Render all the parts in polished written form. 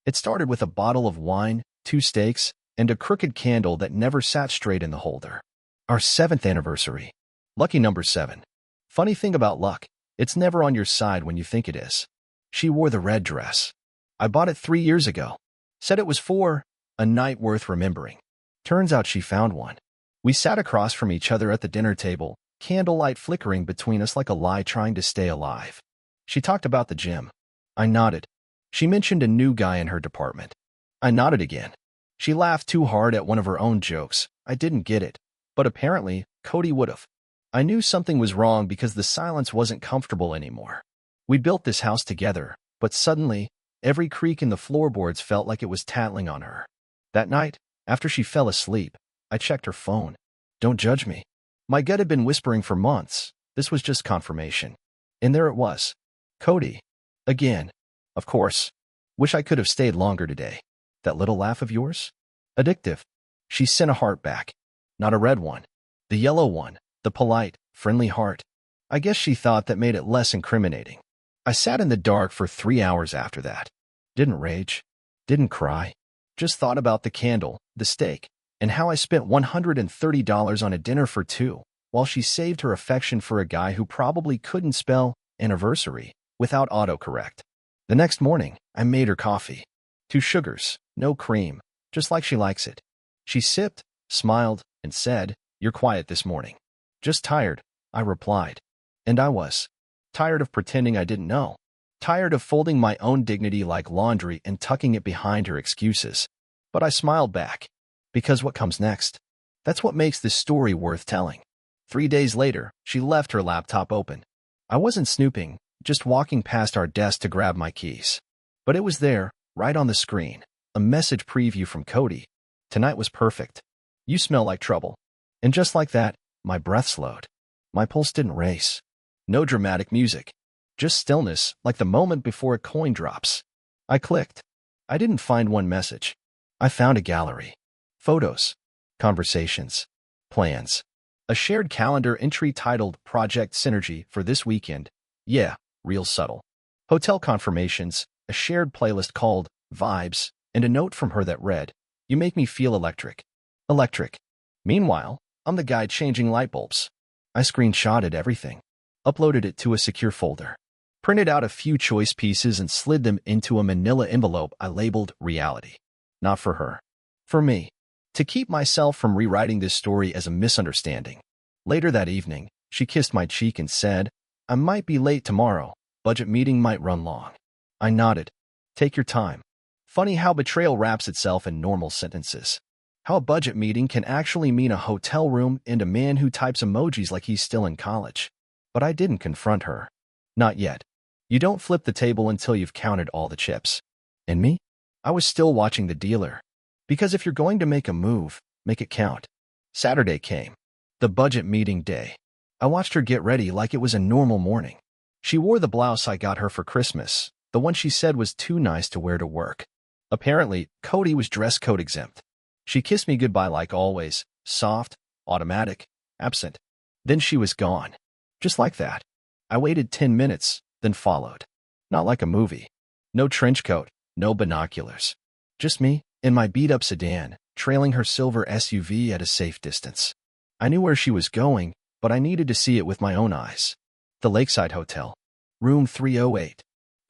It started with a bottle of wine, 2 steaks, and a crooked candle that never sat straight in the holder. Our 7th anniversary. Lucky number 7. Funny thing about luck, it's never on your side when you think it is. She wore the red dress. I bought it 3 years ago. Said it was for a night worth remembering. Turns out she found one. We sat across from each other at the dinner table, candlelight flickering between us like a lie trying to stay alive. She talked about the gym. I nodded. She mentioned a new guy in her department. I nodded again. She laughed too hard at one of her own jokes. I didn't get it, but apparently, Cody would've. I knew something was wrong because the silence wasn't comfortable anymore. We built this house together, but suddenly, every creak in the floorboards felt like it was tattling on her. That night, after she fell asleep, I checked her phone. Don't judge me. My gut had been whispering for months. This was just confirmation. And there it was. Cody. Again. Of course. Wish I could have stayed longer today. That little laugh of yours? Addictive. She sent a heart back. Not a red one. The yellow one. The polite, friendly heart. I guess she thought that made it less incriminating. I sat in the dark for 3 hours after that. Didn't rage. Didn't cry. Just thought about the candle, the steak, and how I spent $130 on a dinner for 2, while she saved her affection for a guy who probably couldn't spell anniversary without autocorrect. The next morning, I made her coffee. 2 sugars, no cream, just like she likes it. She sipped, smiled, and said, "You're quiet this morning." "Just tired," I replied. And I was. Tired of pretending I didn't know. Tired of folding my own dignity like laundry and tucking it behind her excuses. But I smiled back. Because what comes next? That's what makes this story worth telling. 3 days later, she left her laptop open. I wasn't snooping, just walking past our desk to grab my keys. But it was there, right on the screen, a message preview from Cody. Tonight was perfect. You smell like trouble. And just like that, my breath slowed. My pulse didn't race. No dramatic music. Just stillness, like the moment before a coin drops. I clicked. I didn't find one message. I found a gallery. Photos. Conversations. Plans. A shared calendar entry titled Project Synergy for this weekend. Yeah, real subtle. Hotel confirmations, a shared playlist called Vibes, and a note from her that read, "You make me feel electric." Electric. Meanwhile, I'm the guy changing light bulbs. I screenshotted everything. Uploaded it to a secure folder. Printed out a few choice pieces and slid them into a manila envelope I labeled Reality. Not for her. For me. To keep myself from rewriting this story as a misunderstanding. Later that evening, she kissed my cheek and said, "I might be late tomorrow. Budget meeting might run long." I nodded. Take your time. Funny how betrayal wraps itself in normal sentences. How a budget meeting can actually mean a hotel room and a man who types emojis like he's still in college. But I didn't confront her. Not yet. You don't flip the table until you've counted all the chips. And me? I was still watching the dealer. Because if you're going to make a move, make it count. Saturday came. The budget meeting day. I watched her get ready like it was a normal morning. She wore the blouse I got her for Christmas, the one she said was too nice to wear to work. Apparently, Cody was dress code exempt. She kissed me goodbye like always, soft, automatic, absent. Then she was gone. Just like that. I waited 10 minutes, then followed. Not like a movie. No trench coat, no binoculars. Just me, in my beat-up sedan, trailing her silver SUV at a safe distance. I knew where she was going, but I needed to see it with my own eyes. The Lakeside Hotel. Room 308.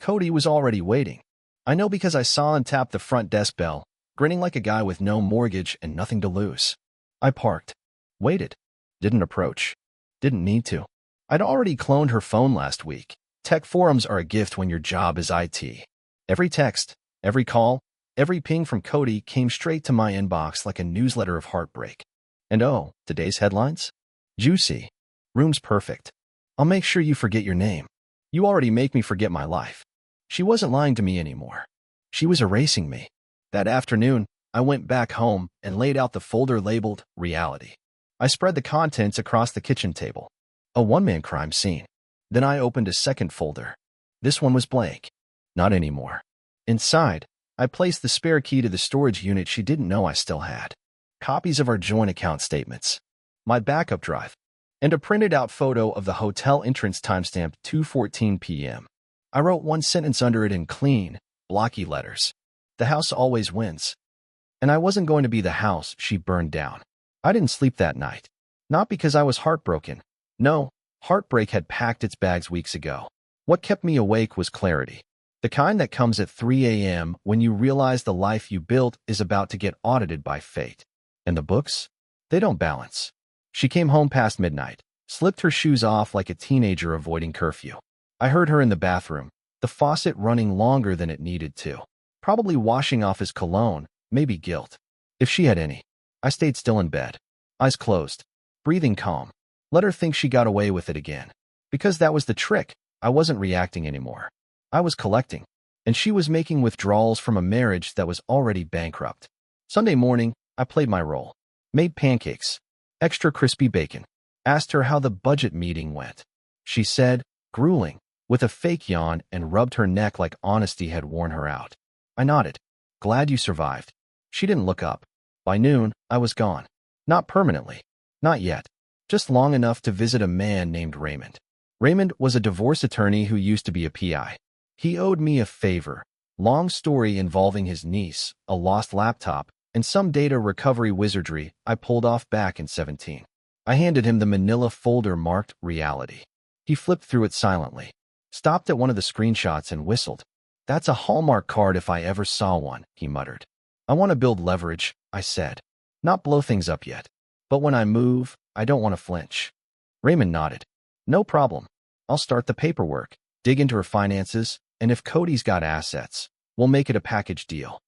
Cody was already waiting. I know because I saw and tapped the front desk bell, grinning like a guy with no mortgage and nothing to lose. I parked. Waited. Didn't approach. Didn't need to. I'd already cloned her phone last week. Tech forums are a gift when your job is IT. Every text, every call, every ping from Cody came straight to my inbox like a newsletter of heartbreak. And oh, today's headlines? Juicy. Room's perfect. I'll make sure you forget your name. You already make me forget my life. She wasn't lying to me anymore. She was erasing me. That afternoon, I went back home and laid out the folder labeled Reality. I spread the contents across the kitchen table. A one-man crime scene. Then I opened a second folder. This one was blank. Not anymore. Inside, I placed the spare key to the storage unit she didn't know I still had. Copies of our joint account statements. My backup drive. And a printed out photo of the hotel entrance timestamp 2:14 p.m. I wrote one sentence under it in clean, blocky letters. The house always wins. And I wasn't going to be the house she burned down. I didn't sleep that night. Not because I was heartbroken. No, heartbreak had packed its bags weeks ago. What kept me awake was clarity. The kind that comes at 3 a.m. when you realize the life you built is about to get audited by fate. And the books? They don't balance. She came home past midnight, slipped her shoes off like a teenager avoiding curfew. I heard her in the bathroom, the faucet running longer than it needed to. Probably washing off his cologne, maybe guilt. If she had any. I stayed still in bed, eyes closed, breathing calm. Let her think she got away with it again. Because that was the trick. I wasn't reacting anymore. I was collecting. And she was making withdrawals from a marriage that was already bankrupt. Sunday morning, I played my role. Made pancakes. Extra crispy bacon. Asked her how the budget meeting went. She said, grueling, with a fake yawn, and rubbed her neck like honesty had worn her out. I nodded. Glad you survived. She didn't look up. By noon, I was gone. Not permanently. Not yet. Just long enough to visit a man named Raymond. Raymond was a divorce attorney who used to be a PI. He owed me a favor. Long story involving his niece, a lost laptop, and some data recovery wizardry I pulled off back in 17. I handed him the manila folder marked Reality. He flipped through it silently, stopped at one of the screenshots and whistled. That's a Hallmark card if I ever saw one, he muttered. I want to build leverage, I said. Not blow things up yet. But when I move, I don't want to flinch. Raymond nodded. No problem. I'll start the paperwork, dig into her finances, and if Cody's got assets, we'll make it a package deal.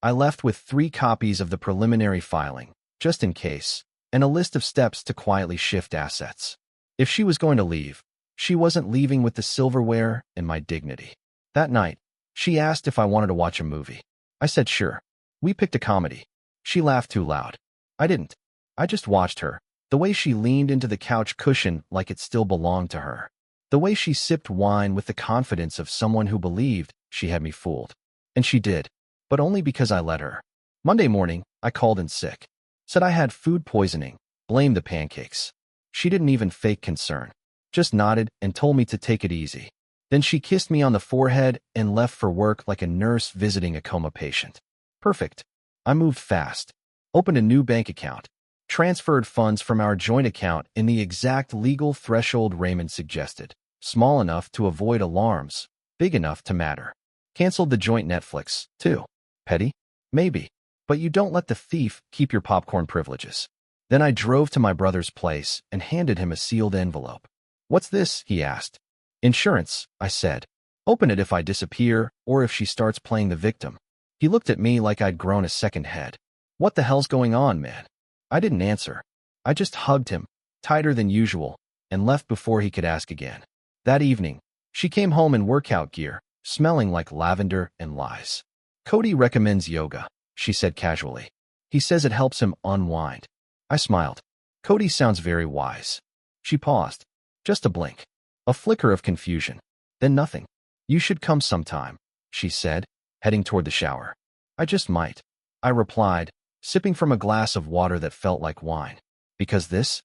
I left with 3 copies of the preliminary filing, just in case, and a list of steps to quietly shift assets. If she was going to leave, she wasn't leaving with the silverware and my dignity. That night, she asked if I wanted to watch a movie. I said sure. We picked a comedy. She laughed too loud. I didn't. I just watched her, the way she leaned into the couch cushion like it still belonged to her. The way she sipped wine with the confidence of someone who believed she had me fooled. And she did, but only because I let her. Monday morning, I called in sick. Said I had food poisoning, blamed the pancakes. She didn't even fake concern. Just nodded and told me to take it easy. Then she kissed me on the forehead and left for work like a nurse visiting a coma patient. Perfect. I moved fast. Opened a new bank account. Transferred funds from our joint account in the exact legal threshold Raymond suggested. Small enough to avoid alarms, big enough to matter. Canceled the joint Netflix, too. Petty? Maybe. But you don't let the thief keep your popcorn privileges. Then I drove to my brother's place and handed him a sealed envelope. What's this? He asked. Insurance, I said. Open it if I disappear or if she starts playing the victim. He looked at me like I'd grown a second head. What the hell's going on, man? I didn't answer. I just hugged him, tighter than usual, and left before he could ask again. That evening, she came home in workout gear, smelling like lavender and lies. Cody recommends yoga, she said casually. He says it helps him unwind. I smiled. Cody sounds very wise. She paused. Just a blink. A flicker of confusion. Then nothing. You should come sometime, she said, heading toward the shower. I just might. I replied, sipping from a glass of water that felt like wine. Because this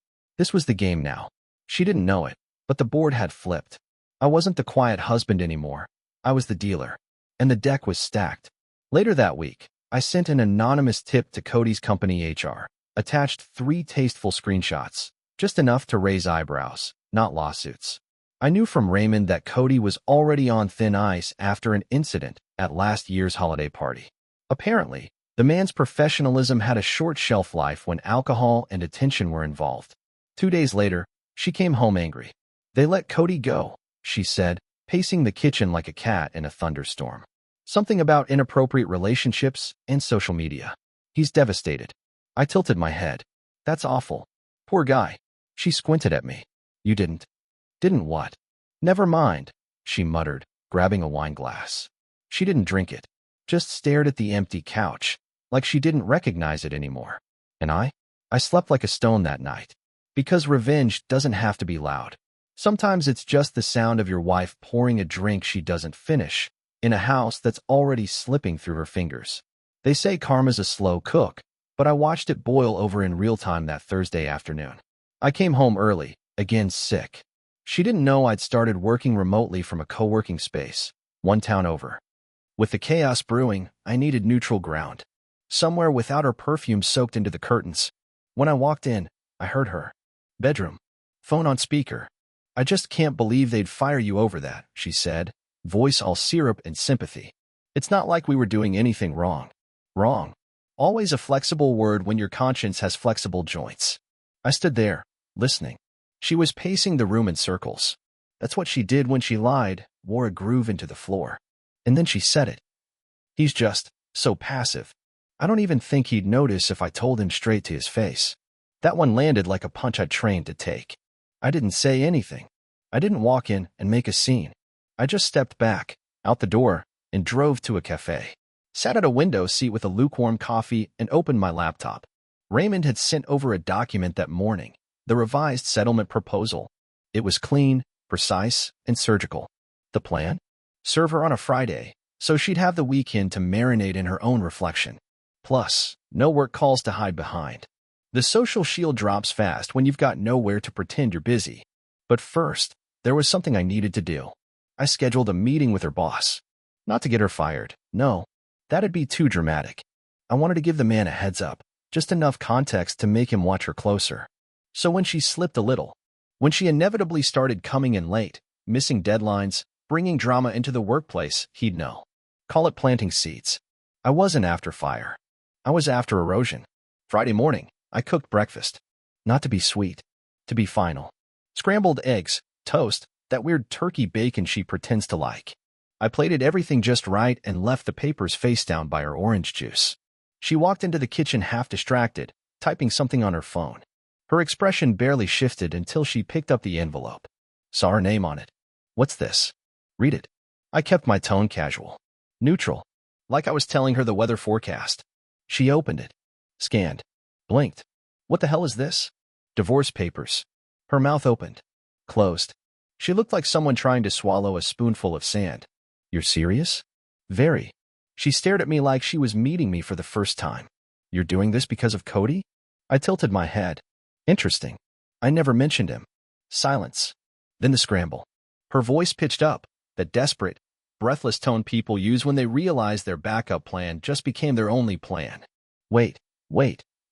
was the game now. She didn't know it, but the board had flipped. I wasn't the quiet husband anymore. I was the dealer. And the deck was stacked. Later that week, I sent an anonymous tip to Cody's company HR, attached 3 tasteful screenshots, just enough to raise eyebrows, not lawsuits. I knew from Raymond that Cody was already on thin ice after an incident at last year's holiday party. Apparently, the man's professionalism had a short shelf life when alcohol and attention were involved. 2 days later, she came home angry. They let Cody go, she said, pacing the kitchen like a cat in a thunderstorm. Something about inappropriate relationships and social media. He's devastated. I tilted my head. That's awful. Poor guy. She squinted at me. You didn't. Didn't what? Never mind, she muttered, grabbing a wine glass. She didn't drink it. Just stared at the empty couch, like she didn't recognize it anymore. And I slept like a stone that night. Because revenge doesn't have to be loud. Sometimes it's just the sound of your wife pouring a drink she doesn't finish, in a house that's already slipping through her fingers. They say karma's a slow cook, but I watched it boil over in real time that Thursday afternoon. I came home early, again sick. She didn't know I'd started working remotely from a co-working space, one town over. With the chaos brewing, I needed neutral ground. Somewhere without her perfume soaked into the curtains. When I walked in, I heard her. Bedroom. Phone on speaker. "I just can't believe they'd fire you over that," she said, voice all syrup and sympathy. "It's not like we were doing anything wrong." Wrong. Always a flexible word when your conscience has flexible joints. I stood there, listening. She was pacing the room in circles. That's what she did when she lied, wore a groove into the floor. And then she said it. "He's just so passive. I don't even think he'd notice if I told him straight to his face." That one landed like a punch I'd trained to take. I didn't say anything. I didn't walk in and make a scene. I just stepped back, out the door, and drove to a cafe. Sat at a window seat with a lukewarm coffee and opened my laptop. Raymond had sent over a document that morning, the revised settlement proposal. It was clean, precise, and surgical. The plan? Serve her on a Friday, so she'd have the weekend to marinate in her own reflection. Plus, no work calls to hide behind. The social shield drops fast when you've got nowhere to pretend you're busy. But first, there was something I needed to do. I scheduled a meeting with her boss. Not to get her fired, no. That'd be too dramatic. I wanted to give the man a heads up, just enough context to make him watch her closer. So when she slipped a little, when she inevitably started coming in late, missing deadlines, bringing drama into the workplace, he'd know. Call it planting seeds. I wasn't after fire. I was after erosion. Friday morning, I cooked breakfast. Not to be sweet, to be final. Scrambled eggs, toast, that weird turkey bacon she pretends to like. I plated everything just right and left the papers face down by her orange juice. She walked into the kitchen half distracted, typing something on her phone. Her expression barely shifted until she picked up the envelope. Saw her name on it. "What's this?" "Read it." I kept my tone casual. Neutral. Like I was telling her the weather forecast. She opened it. Scanned. Blinked. "What the hell is this?" "Divorce papers." Her mouth opened. Closed. She looked like someone trying to swallow a spoonful of sand. "You're serious?" "Very." She stared at me like she was meeting me for the first time. "You're doing this because of Cody?" I tilted my head. "Interesting. I never mentioned him." Silence. Then the scramble. Her voice pitched up, that desperate, breathless tone people use when they realize their backup plan just became their only plan. Wait.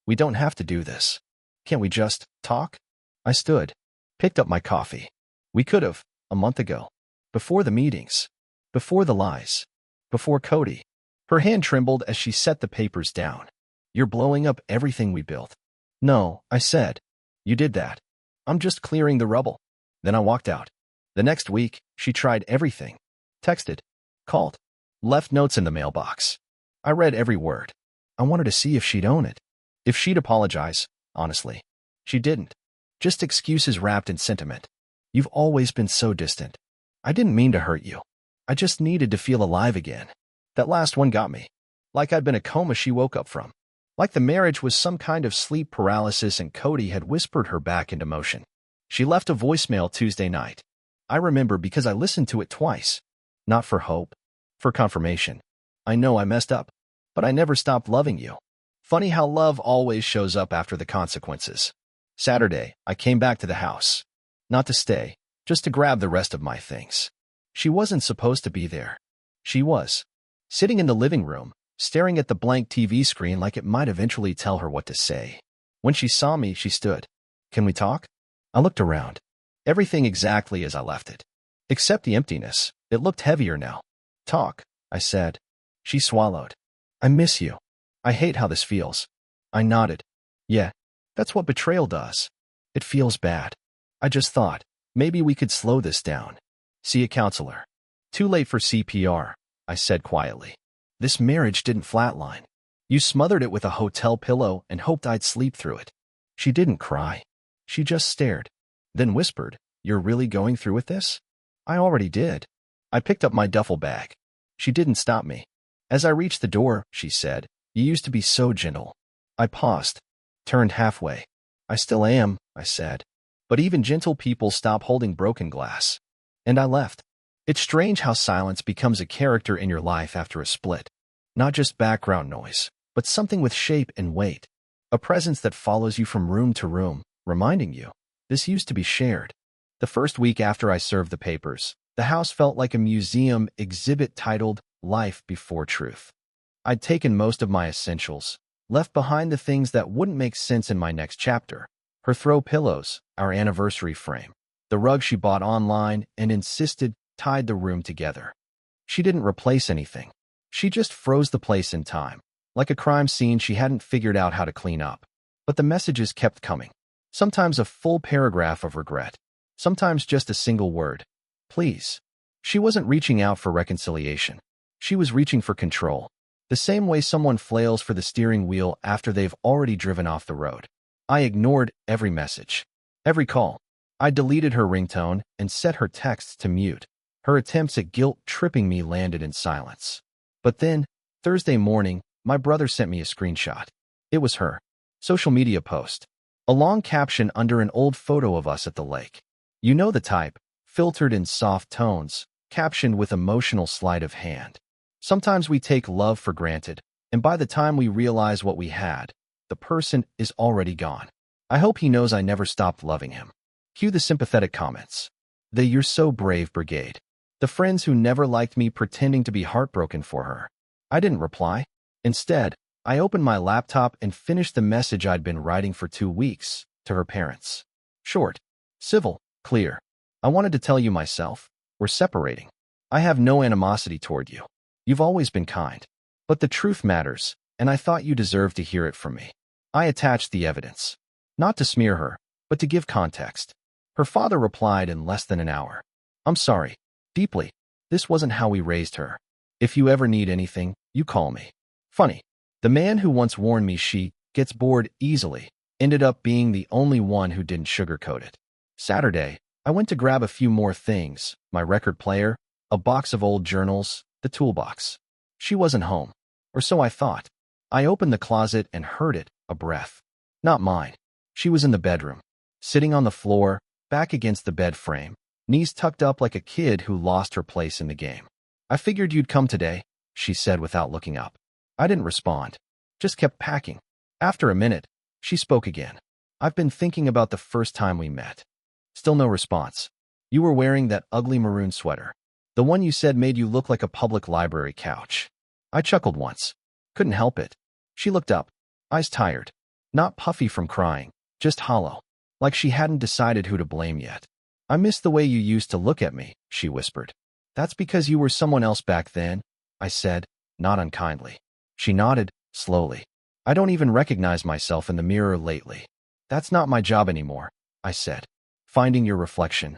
We don't have to do this. Can't we just talk?" I stood, picked up my coffee. We could have, a month ago. Before the meetings. Before the lies. Before Cody. Her hand trembled as she set the papers down. "You're blowing up everything we built." "No," I said. "You did that. I'm just clearing the rubble." Then I walked out. The next week, she tried everything. Texted. Called. Left notes in the mailbox. I read every word. I wanted to see if she'd own it. If she'd apologize, honestly. She didn't. Just excuses wrapped in sentiment. "You've always been so distant. I didn't mean to hurt you. I just needed to feel alive again." That last one got me. Like I'd been a coma she woke up from. Like the marriage was some kind of sleep paralysis and Cody had whispered her back into motion. She left a voicemail Tuesday night. I remember because I listened to it twice. Not for hope. For confirmation. "I know I messed up, but I never stopped loving you." Funny how love always shows up after the consequences. Saturday, I came back to the house. Not to stay, just to grab the rest of my things. She wasn't supposed to be there. She was. Sitting in the living room, staring at the blank TV screen like it might eventually tell her what to say. When she saw me, she stood. "Can we talk?" I looked around. Everything exactly as I left it. Except the emptiness. It looked heavier now. "Talk," I said. She swallowed. "I miss you. I hate how this feels." I nodded. "Yeah, that's what betrayal does. It feels bad. I just thought, maybe we could slow this down. See a counselor." "Too late for CPR," I said quietly. "This marriage didn't flatline. You smothered it with a hotel pillow and hoped I'd sleep through it." She didn't cry. She just stared. Then whispered, "You're really going through with this?" I already did. I picked up my duffel bag. She didn't stop me. As I reached the door, she said, "You used to be so gentle." I paused. Turned halfway. "I still am," I said. "But even gentle people stop holding broken glass." And I left. It's strange how silence becomes a character in your life after a split. Not just background noise, but something with shape and weight. A presence that follows you from room to room, reminding you, this used to be shared. The first week after I served the papers, the house felt like a museum exhibit titled life before truth. I'd taken most of my essentials, left behind the things that wouldn't make sense in my next chapter. Her throw pillows, our anniversary frame, the rug she bought online and insisted tied the room together. She didn't replace anything. She just froze the place in time, like a crime scene she hadn't figured out how to clean up. But the messages kept coming. Sometimes a full paragraph of regret. Sometimes just a single word. Please. She wasn't reaching out for reconciliation. She was reaching for control. The same way someone flails for the steering wheel after they've already driven off the road. I ignored every message, every call. I deleted her ringtone and set her texts to mute. Her attempts at guilt-tripping me landed in silence. But then, Thursday morning, my brother sent me a screenshot. It was her social media post. A long caption under an old photo of us at the lake. You know the type, filtered in soft tones, captioned with emotional sleight of hand. Sometimes we take love for granted, and by the time we realize what we had, the person is already gone. I hope he knows I never stopped loving him. Cue the sympathetic comments. The "you're so brave" brigade. The friends who never liked me pretending to be heartbroken for her. I didn't reply. Instead, I opened my laptop and finished the message I'd been writing for 2 weeks, to her parents. Short, civil, clear. I wanted to tell you myself, we're separating. I have no animosity toward you. You've always been kind. But the truth matters, and I thought you deserved to hear it from me. I attached the evidence. Not to smear her, but to give context. Her father replied in less than an hour. I'm sorry. Deeply. This wasn't how we raised her. If you ever need anything, you call me. Funny. The man who once warned me she gets bored easily ended up being the only one who didn't sugarcoat it. Saturday, I went to grab a few more things, my record player, a box of old journals, the toolbox. She wasn't home, or so I thought. I opened the closet and heard it, a breath. Not mine. She was in the bedroom, sitting on the floor, back against the bed frame, knees tucked up like a kid who lost her place in the game. I figured you'd come today, she said without looking up. I didn't respond, just kept packing. After a minute, she spoke again. I've been thinking about the first time we met. Still no response. You were wearing that ugly maroon sweater. The one you said made you look like a public library couch. I chuckled once. Couldn't help it. She looked up, eyes tired. Not puffy from crying, just hollow. Like she hadn't decided who to blame yet. I miss the way you used to look at me, she whispered. That's because you were someone else back then, I said, not unkindly. She nodded, slowly. I don't even recognize myself in the mirror lately. That's not my job anymore, I said. Finding your reflection.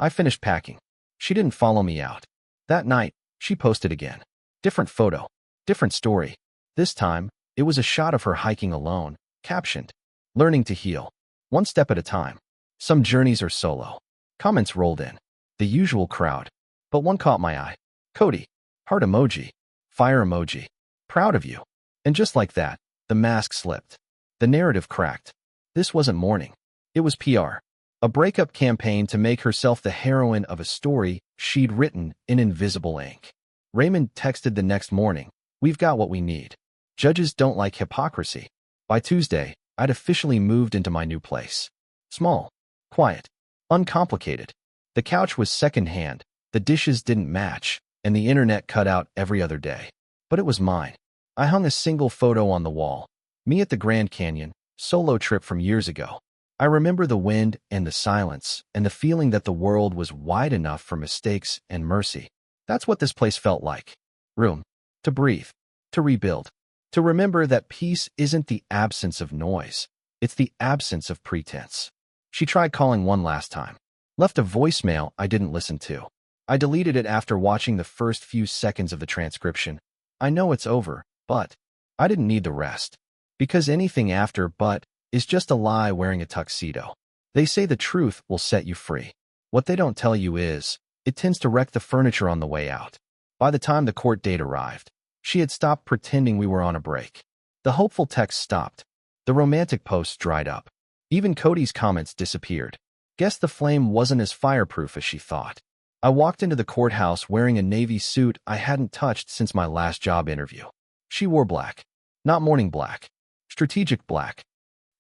I finished packing. She didn't follow me out. That night, she posted again. Different photo, different story. This time, it was a shot of her hiking alone, captioned, learning to heal, one step at a time. Some journeys are solo. Comments rolled in. The usual crowd. But one caught my eye. Cody. Heart emoji. Fire emoji. Proud of you. And just like that, the mask slipped. The narrative cracked. This wasn't mourning. It was PR. A breakup campaign to make herself the heroine of a story she'd written in invisible ink. Raymond texted the next morning, "We've got what we need. Judges don't like hypocrisy." By Tuesday, I'd officially moved into my new place. Small, quiet, uncomplicated. The couch was secondhand, the dishes didn't match, and the internet cut out every other day. But it was mine. I hung a single photo on the wall. Me at the Grand Canyon, solo trip from years ago. I remember the wind and the silence and the feeling that the world was wide enough for mistakes and mercy. That's what this place felt like. Room. To breathe. To rebuild. To remember that peace isn't the absence of noise. It's the absence of pretense. She tried calling one last time. Left a voicemail I didn't listen to. I deleted it after watching the first few seconds of the transcription. I know it's over, but I didn't need the rest. Because anything after "but" is just a lie wearing a tuxedo. They say the truth will set you free. What they don't tell you is, it tends to wreck the furniture on the way out. By the time the court date arrived, she had stopped pretending we were on a break. The hopeful text stopped. The romantic posts dried up. Even Cody's comments disappeared. Guess the flame wasn't as fireproof as she thought. I walked into the courthouse wearing a navy suit I hadn't touched since my last job interview. She wore black. Not morning black. Strategic black.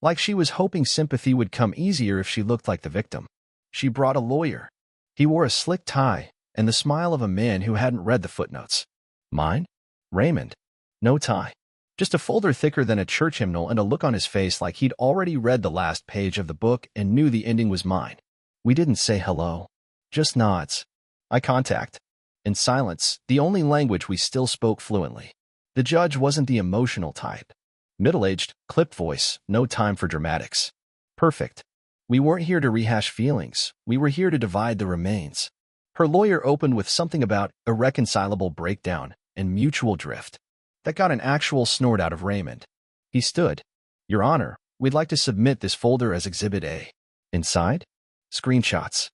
Like she was hoping sympathy would come easier if she looked like the victim. She brought a lawyer. He wore a slick tie and the smile of a man who hadn't read the footnotes. Mine? Raymond. No tie. Just a folder thicker than a church hymnal and a look on his face like he'd already read the last page of the book and knew the ending was mine. We didn't say hello. Just nods. Eye contact. In silence, the only language we still spoke fluently. The judge wasn't the emotional type. Middle-aged, clipped voice, no time for dramatics. Perfect. We weren't here to rehash feelings. We were here to divide the remains. Her lawyer opened with something about irreconcilable breakdown and mutual drift. That got an actual snort out of Raymond. He stood. Your Honor, we'd like to submit this folder as Exhibit A. Inside? Screenshots.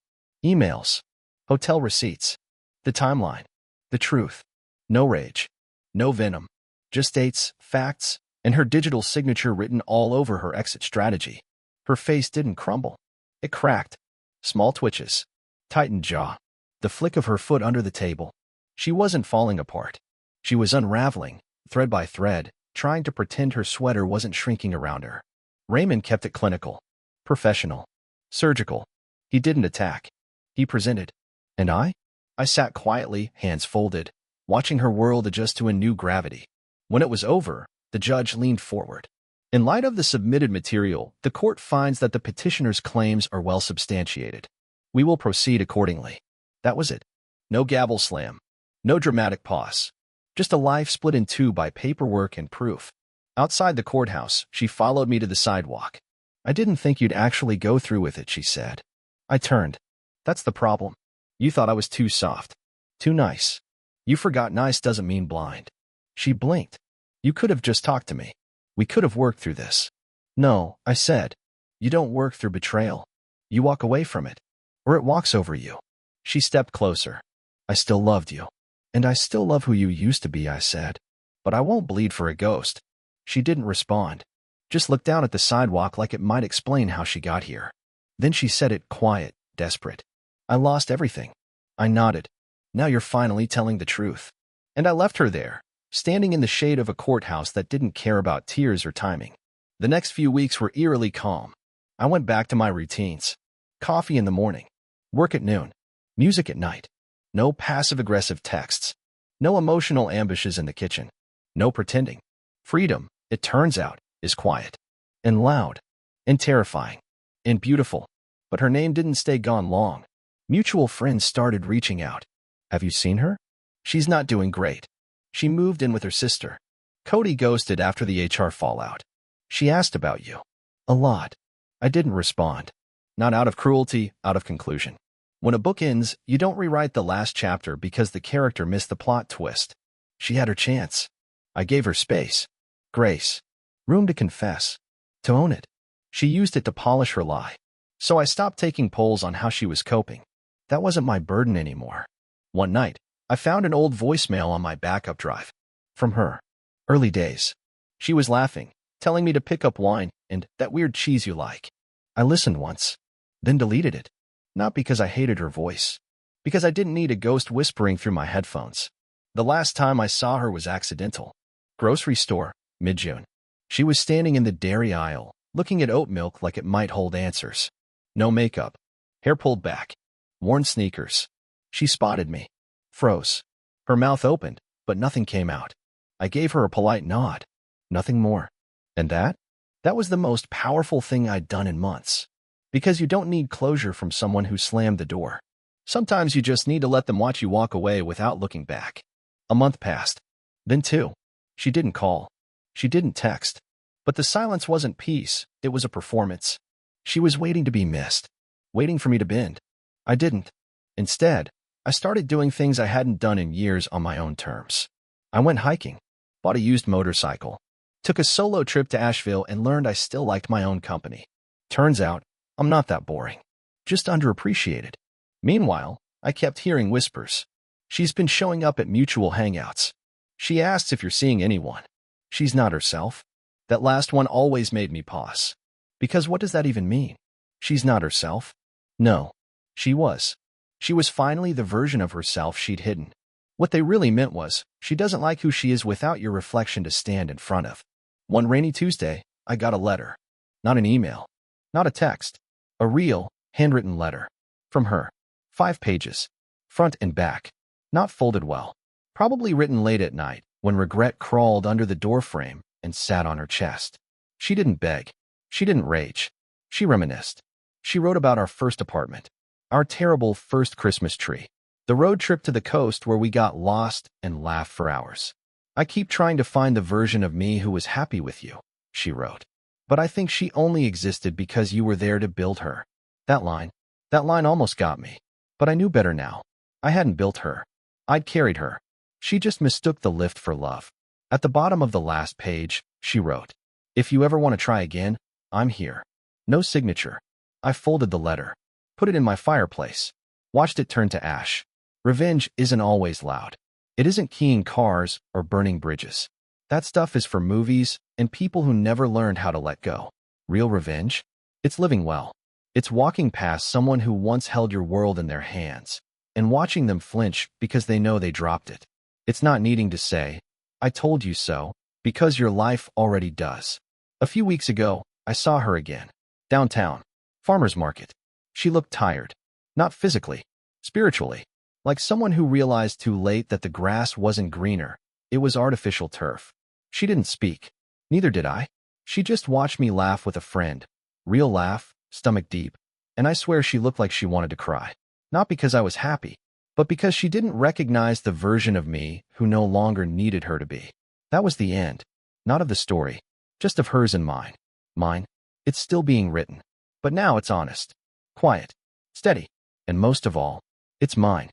Emails. Hotel receipts. The timeline. The truth. No rage. No venom. Just dates, facts, and her digital signature written all over her exit strategy. Her face didn't crumble. It cracked. Small twitches. Tightened jaw. The flick of her foot under the table. She wasn't falling apart. She was unraveling, thread by thread, trying to pretend her sweater wasn't shrinking around her. Raymond kept it clinical. Professional. Surgical. He didn't attack. He presented. And I? I sat quietly, hands folded, watching her world adjust to a new gravity. When it was over, the judge leaned forward. In light of the submitted material, the court finds that the petitioner's claims are well substantiated. We will proceed accordingly. That was it. No gavel slam. No dramatic pause. Just a life split in two by paperwork and proof. Outside the courthouse, she followed me to the sidewalk. I didn't think you'd actually go through with it, she said. I turned. That's the problem. You thought I was too soft. Too nice. You forgot nice doesn't mean blind. She blinked. You could have just talked to me. We could have worked through this. No, I said. You don't work through betrayal. You walk away from it. Or it walks over you. She stepped closer. I still loved you. And I still love who you used to be, I said. But I won't bleed for a ghost. She didn't respond. Just looked down at the sidewalk like it might explain how she got here. Then she said it quiet, desperate. I lost everything. I nodded. Now you're finally telling the truth. And I left her there, standing in the shade of a courthouse that didn't care about tears or timing. The next few weeks were eerily calm. I went back to my routines. Coffee in the morning. Work at noon. Music at night. No passive-aggressive texts. No emotional ambushes in the kitchen. No pretending. Freedom, it turns out, is quiet. And loud. And terrifying. And beautiful. But her name didn't stay gone long. Mutual friends started reaching out. Have you seen her? She's not doing great. She moved in with her sister. Cody ghosted after the HR fallout. She asked about you. A lot. I didn't respond. Not out of cruelty, out of conclusion. When a book ends, you don't rewrite the last chapter because the character missed the plot twist. She had her chance. I gave her space. Grace. Room to confess. To own it. She used it to polish her lie. So I stopped taking polls on how she was coping. That wasn't my burden anymore. One night, I found an old voicemail on my backup drive. From her. Early days. She was laughing, telling me to pick up wine and that weird cheese you like. I listened once, then deleted it. Not because I hated her voice. Because I didn't need a ghost whispering through my headphones. The last time I saw her was accidental. Grocery store, mid-June. She was standing in the dairy aisle, looking at oat milk like it might hold answers. No makeup. Hair pulled back. Worn sneakers. She spotted me. Froze. Her mouth opened, but nothing came out. I gave her a polite nod. Nothing more. And that? That was the most powerful thing I'd done in months. Because you don't need closure from someone who slammed the door. Sometimes you just need to let them watch you walk away without looking back. A month passed. Then two. She didn't call. She didn't text. But the silence wasn't peace, it was a performance. She was waiting to be missed. Waiting for me to bend. I didn't. Instead, I started doing things I hadn't done in years on my own terms. I went hiking. Bought a used motorcycle. Took a solo trip to Asheville and learned I still liked my own company. Turns out, I'm not that boring. Just underappreciated. Meanwhile, I kept hearing whispers. She's been showing up at mutual hangouts. She asks if you're seeing anyone. She's not herself. That last one always made me pause. Because what does that even mean? She's not herself? No. She was. She was finally the version of herself she'd hidden. What they really meant was, she doesn't like who she is without your reflection to stand in front of. One rainy Tuesday, I got a letter. Not an email. Not a text. A real, handwritten letter. From her. 5 pages. Front and back. Not folded well. Probably written late at night, when regret crawled under the doorframe and sat on her chest. She didn't beg. She didn't rage. She reminisced. She wrote about our first apartment, our terrible first Christmas tree, the road trip to the coast where we got lost and laughed for hours. I keep trying to find the version of me who was happy with you, she wrote. But I think she only existed because you were there to build her. That line almost got me. But I knew better now. I hadn't built her. I'd carried her. She just mistook the lift for love. At the bottom of the last page, she wrote, "If you ever want to try again, I'm here." No signature. I folded the letter, put it in my fireplace, watched it turn to ash. Revenge isn't always loud. It isn't keying cars or burning bridges. That stuff is for movies and people who never learned how to let go. Real revenge? It's living well. It's walking past someone who once held your world in their hands and watching them flinch because they know they dropped it. It's not needing to say, "I told you so," because your life already does. A few weeks ago, I saw her again. Downtown. Farmer's market. She looked tired. Not physically. Spiritually. Like someone who realized too late that the grass wasn't greener. It was artificial turf. She didn't speak. Neither did I. She just watched me laugh with a friend. Real laugh, stomach deep. And I swear she looked like she wanted to cry. Not because I was happy, but because she didn't recognize the version of me who no longer needed her to be. That was the end. Not of the story. Just of hers and mine. Mine. It's still being written. But now it's honest. Quiet. Steady. And most of all, it's mine.